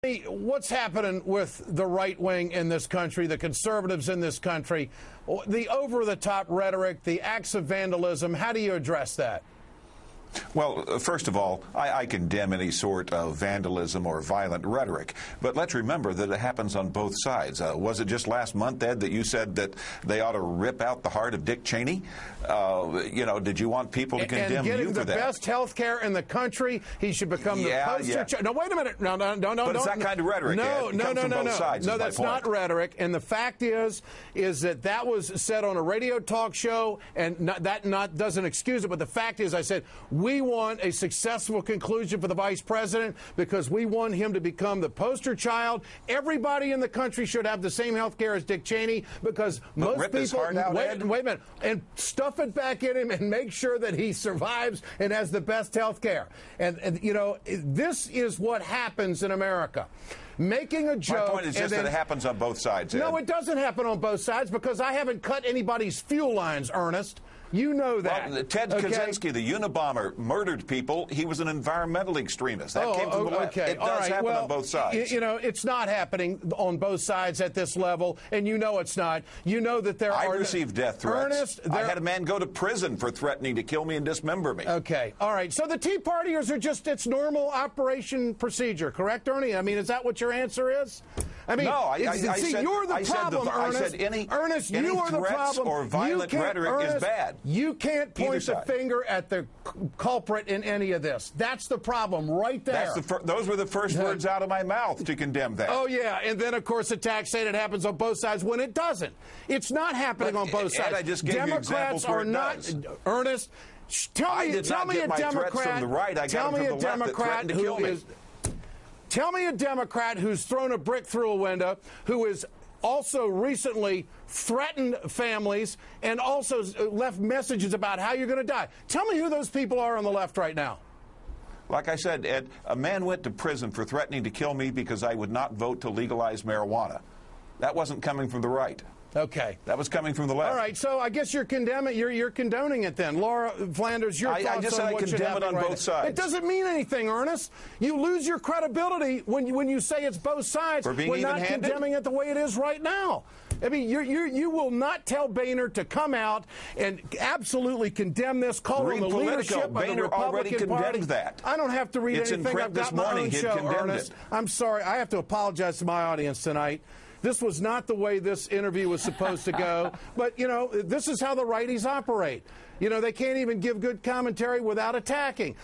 What's happening with the right wing in this country, the conservatives in this country, the over-the-top rhetoric, the acts of vandalism? How do you address that? Well, first of all, I condemn any sort of vandalism or violent rhetoric. But let's remember that it happens on both sides. Was it just last month, Ed, that you said that they ought to rip out the heart of Dick Cheney? Did you want people to condemn you for that? And getting the best health care in the country, he should become the poster child. No, wait a minute. No. But it's that kind of rhetoric, Ed. No, that's not rhetoric. And the fact is that was said on a radio talk show, and that doesn't excuse it. But the fact is, I said, we want a successful conclusion for the vice president because we want him to become the poster child. Everybody in the country should have the same health care as Dick Cheney because most people wait a minute, and stuff it back in him and make sure that he survives and has the best health care. And this is what happens in America. Making a joke. My point is just that it happens on both sides, Ed. No, it doesn't happen on both sides because I haven't cut anybody's fuel lines, Ernest. You know that. Well, Ted Kaczynski, the Unabomber, murdered people. He was an environmental extremist. That came from the left. It does happen on both sides. It's not happening on both sides at this level, and you know it's not. You know that there are... I received death threats. Ernest, I had a man go to prison for threatening to kill me and dismember me. Okay. All right. So the Tea Partiers are just its normal operation procedure, correct, Ernie? I mean, is that what your answer is? I mean, no, I said, you're the problem, Ernest. I said any you are the problem. Or violent rhetoric is bad. You can't point the finger at the culprit in any of this. That's the problem right there. Those were the first words out of my mouth to condemn that. Oh, yeah. And then, of course, attacks saying it happens on both sides when it doesn't. It's not happening on both sides. I just gave you examples where it does. Ernest, tell me a Democrat. From the right. I got them from the left that threatened to kill me. Tell me a Democrat who's thrown a brick through a window, who is also recently threatened families and also left messages about how you're going to die. Tell me who those people are on the left right now. Like I said, Ed, a man went to prison for threatening to kill me because I would not vote to legalize marijuana. That wasn't coming from the right. Okay. That was coming from the left. All right, so I guess you're condoning it then. Laura Flanders, your thoughts I just on said what I condemn it on both sides. It doesn't mean anything, Ernest. You lose your credibility when you say it's both sides. For being We're not even-handed? condemning it the way it is right now. I mean, you will not tell Boehner to come out and absolutely condemn this, call on the leadership of the Republican Party. That. I don't have to read it's anything. I've got my own show, Ernest. I'm sorry. I have to apologize to my audience tonight. This was not the way this interview was supposed to go. But, this is how the righties operate. They can't even give good commentary without attacking.